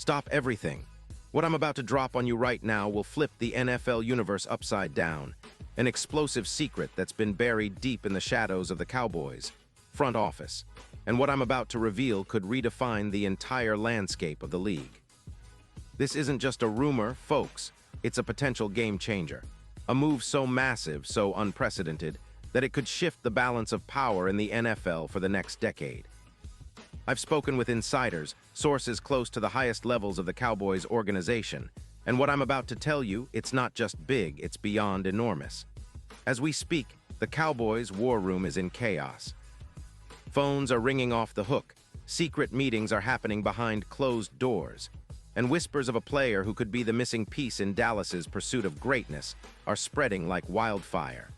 Stop everything. What I'm about to drop on you right now will flip the NFL universe upside down. An explosive secret that's been buried deep in the shadows of the Cowboys' front office. And what I'm about to reveal could redefine the entire landscape of the league. This isn't just a rumor, folks. It's a potential game changer. A move so massive, so unprecedented, that it could shift the balance of power in the NFL for the next decade. I've spoken with insiders, sources close to the highest levels of the Cowboys organization, and what I'm about to tell you, it's not just big, it's beyond enormous. As we speak, the Cowboys' war room is in chaos. Phones are ringing off the hook, secret meetings are happening behind closed doors, and whispers of a player who could be the missing piece in Dallas's pursuit of greatness are spreading like wildfire.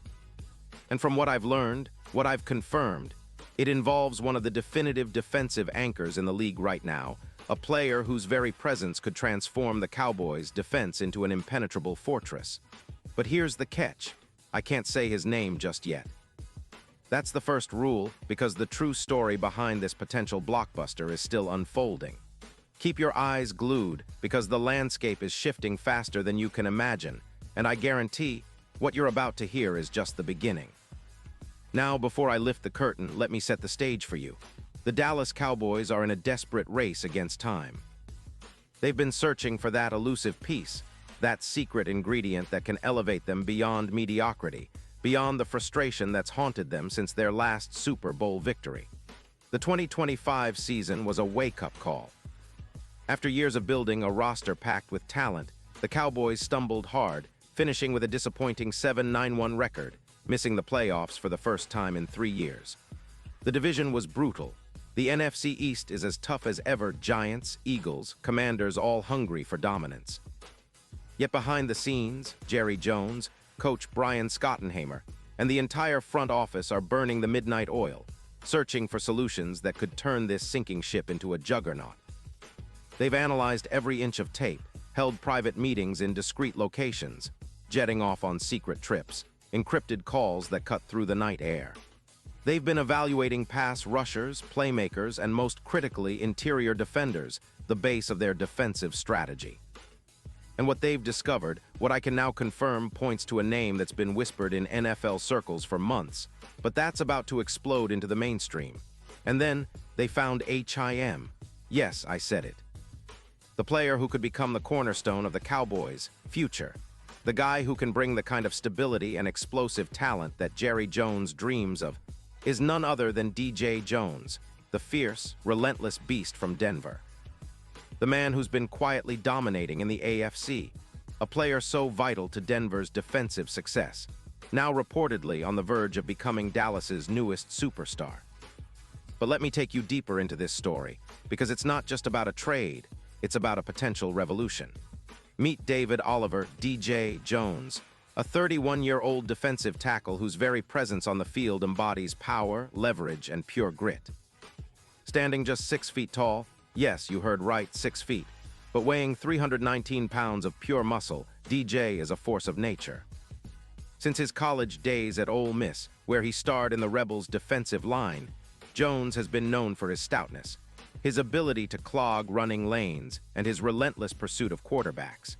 And from what I've learned, what I've confirmed, it involves one of the definitive defensive anchors in the league right now, a player whose very presence could transform the Cowboys' defense into an impenetrable fortress. But here's the catch. I can't say his name just yet. That's the first rule, because the true story behind this potential blockbuster is still unfolding. Keep your eyes glued, because the landscape is shifting faster than you can imagine, and I guarantee what you're about to hear is just the beginning. Now, before I lift the curtain, let me set the stage for you. The Dallas Cowboys are in a desperate race against time. They've been searching for that elusive piece, that secret ingredient that can elevate them beyond mediocrity, beyond the frustration that's haunted them since their last Super Bowl victory. The 2025 season was a wake-up call. After years of building a roster packed with talent, the Cowboys stumbled hard, finishing with a disappointing 7-9-1 record, missing the playoffs for the first time in 3 years. The division was brutal. The NFC East is as tough as ever, Giants, Eagles, Commanders all hungry for dominance. Yet behind the scenes, Jerry Jones, coach Brian Schottenheimer, and the entire front office are burning the midnight oil, searching for solutions that could turn this sinking ship into a juggernaut. They've analyzed every inch of tape, held private meetings in discreet locations, jetting off on secret trips, encrypted calls that cut through the night air. They've been evaluating pass rushers, playmakers, and most critically, interior defenders, the base of their defensive strategy. And what they've discovered, what I can now confirm, points to a name that's been whispered in NFL circles for months, but that's about to explode into the mainstream. And then, they found HIM. Yes, I said it. The player who could become the cornerstone of the Cowboys' future. The guy who can bring the kind of stability and explosive talent that Jerry Jones dreams of is none other than DJ Jones, the fierce, relentless beast from Denver. The man who's been quietly dominating in the AFC, a player so vital to Denver's defensive success, now reportedly on the verge of becoming Dallas's newest superstar. But let me take you deeper into this story, because it's not just about a trade, it's about a potential revolution. Meet David Oliver, DJ Jones, a 31-year-old defensive tackle whose very presence on the field embodies power, leverage, and pure grit. Standing just 6 feet tall, yes, you heard right, 6 feet, but weighing 319 pounds of pure muscle, DJ is a force of nature. Since his college days at Ole Miss, where he starred in the Rebels' defensive line, Jones has been known for his stoutness, his ability to clog running lanes, and his relentless pursuit of quarterbacks.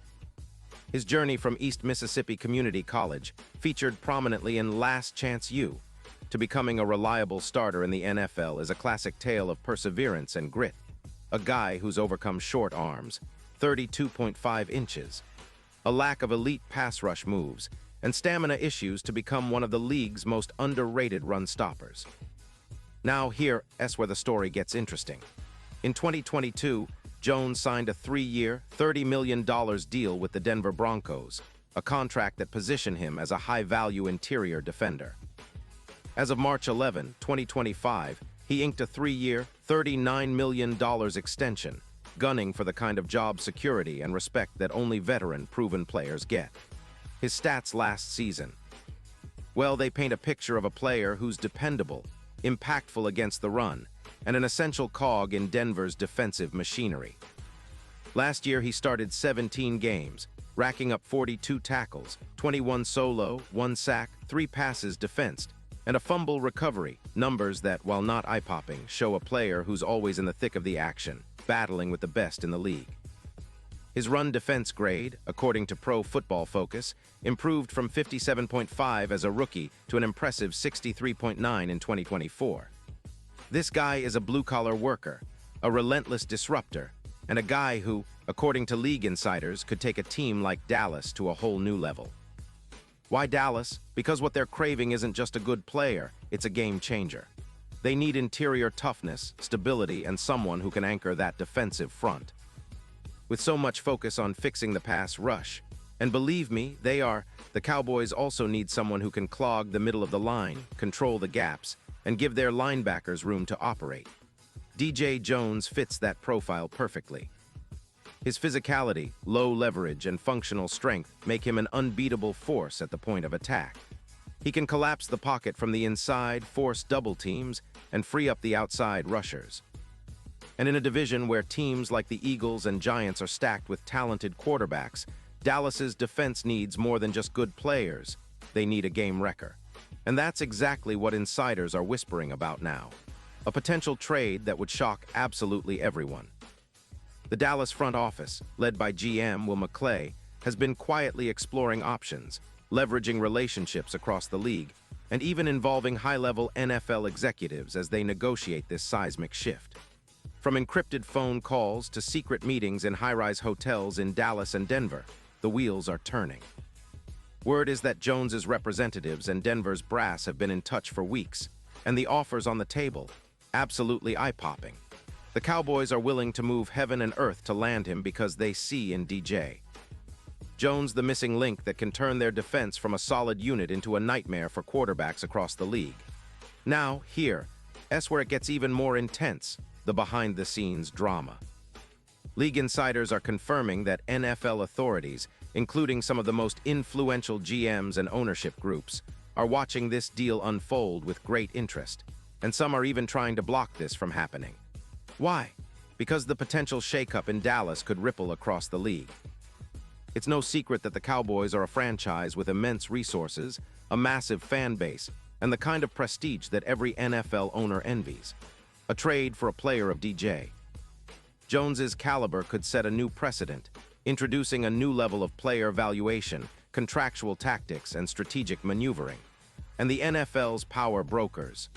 His journey from East Mississippi Community College featured prominently in Last Chance U to becoming a reliable starter in the NFL is a classic tale of perseverance and grit. A guy who's overcome short arms, 32.5 inches, a lack of elite pass rush moves, and stamina issues to become one of the league's most underrated run stoppers. Now here's where the story gets interesting. In 2022, Jones signed a 3-year, $30 million deal with the Denver Broncos, a contract that positioned him as a high-value interior defender. As of March 11, 2025, he inked a 3-year, $39 million extension, gunning for the kind of job security and respect that only veteran, proven players get. His stats last season. Well, they paint a picture of a player who's dependable, impactful against the run, and an essential cog in Denver's defensive machinery. Last year, he started 17 games, racking up 42 tackles, 21 solo, 1 sack, 3 passes defensed, and a fumble recovery, numbers that, while not eye-popping, show a player who's always in the thick of the action, battling with the best in the league. His run defense grade, according to Pro Football Focus, improved from 57.5 as a rookie to an impressive 63.9 in 2024. This guy is a blue-collar worker, a relentless disruptor, and a guy who, according to league insiders, could take a team like Dallas to a whole new level. Why Dallas? Because what they're craving isn't just a good player, it's a game changer. They need interior toughness, stability, and someone who can anchor that defensive front. With so much focus on fixing the pass rush, and believe me, the Cowboys also need someone who can clog the middle of the line, control the gaps, and give their linebackers room to operate. DJ Jones fits that profile perfectly. His physicality, low leverage, and functional strength make him an unbeatable force at the point of attack. He can collapse the pocket from the inside, force double teams, and free up the outside rushers. And in a division where teams like the Eagles and Giants are stacked with talented quarterbacks, Dallas's defense needs more than just good players. They need a game wrecker. And that's exactly what insiders are whispering about now. A potential trade that would shock absolutely everyone. The Dallas front office, led by GM Will McClay, has been quietly exploring options, leveraging relationships across the league, and even involving high-level NFL executives as they negotiate this seismic shift. From encrypted phone calls to secret meetings in high-rise hotels in Dallas and Denver, the wheels are turning. Word is that Jones's representatives and Denver's brass have been in touch for weeks, and the offers on the table, absolutely eye-popping. The Cowboys are willing to move heaven and earth to land him because they see in DJ Jones the missing link that can turn their defense from a solid unit into a nightmare for quarterbacks across the league. Now, here's where it gets even more intense, the behind-the-scenes drama. League insiders are confirming that NFL authorities, including some of the most influential GMs and ownership groups, are watching this deal unfold with great interest, and some are even trying to block this from happening. Why? Because the potential shakeup in Dallas could ripple across the league. It's no secret that the Cowboys are a franchise with immense resources, a massive fan base, and the kind of prestige that every NFL owner envies. A trade for a player of DJ Jones's caliber could set a new precedent, introducing a new level of player valuation, contractual tactics, and strategic maneuvering. And the NFL's power brokers.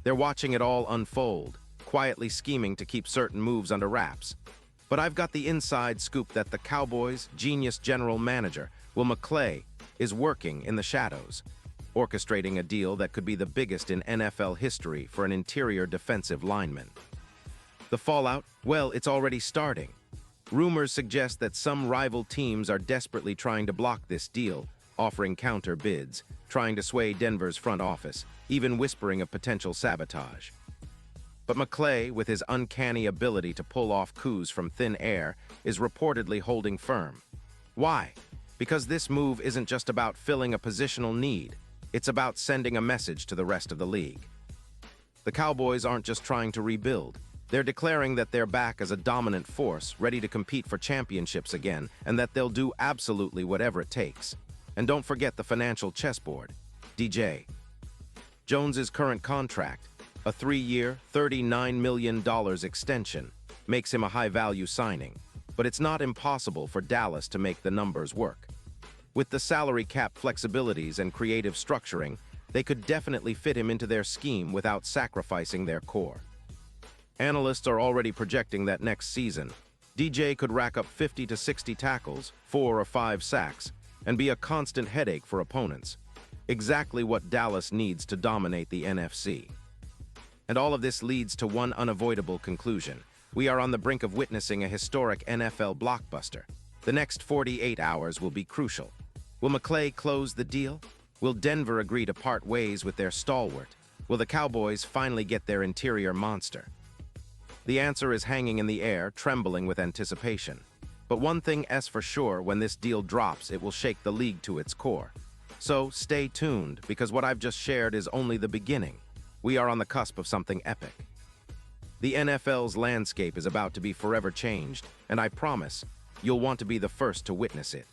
They're watching it all unfold, quietly scheming to keep certain moves under wraps. But I've got the inside scoop that the Cowboys' genius general manager, Will McClay, is working in the shadows, orchestrating a deal that could be the biggest in NFL history for an interior defensive lineman. The fallout? Well, it's already starting. Rumors suggest that some rival teams are desperately trying to block this deal, offering counter bids, trying to sway Denver's front office, even whispering of potential sabotage. But McClay, with his uncanny ability to pull off coups from thin air, is reportedly holding firm. Why? Because this move isn't just about filling a positional need, it's about sending a message to the rest of the league. The Cowboys aren't just trying to rebuild, they're declaring that they're back as a dominant force, ready to compete for championships again, and that they'll do absolutely whatever it takes. And don't forget the financial chessboard. DJ Jones's current contract, a 3-year, $39 million extension, makes him a high-value signing, but it's not impossible for Dallas to make the numbers work. With the salary cap flexibilities and creative structuring, they could definitely fit him into their scheme without sacrificing their core. Analysts are already projecting that next season, DJ could rack up 50 to 60 tackles, 4 or 5 sacks, and be a constant headache for opponents. Exactly what Dallas needs to dominate the NFC. And all of this leads to one unavoidable conclusion. We are on the brink of witnessing a historic NFL blockbuster. The next 48 hours will be crucial. Will McClay close the deal? Will Denver agree to part ways with their stalwart? Will the Cowboys finally get their interior monster? The answer is hanging in the air, trembling with anticipation. But one thing is for sure, when this deal drops, it will shake the league to its core. So stay tuned, because what I've just shared is only the beginning. We are on the cusp of something epic. The NFL's landscape is about to be forever changed, and I promise, you'll want to be the first to witness it.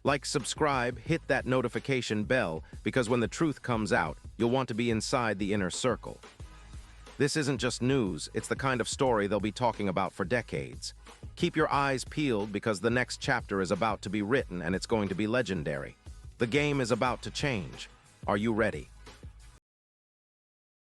Like, subscribe, hit that notification bell, because when the truth comes out, you'll want to be inside the inner circle. This isn't just news, it's the kind of story they'll be talking about for decades. Keep your eyes peeled because the next chapter is about to be written and it's going to be legendary. The game is about to change. Are you ready?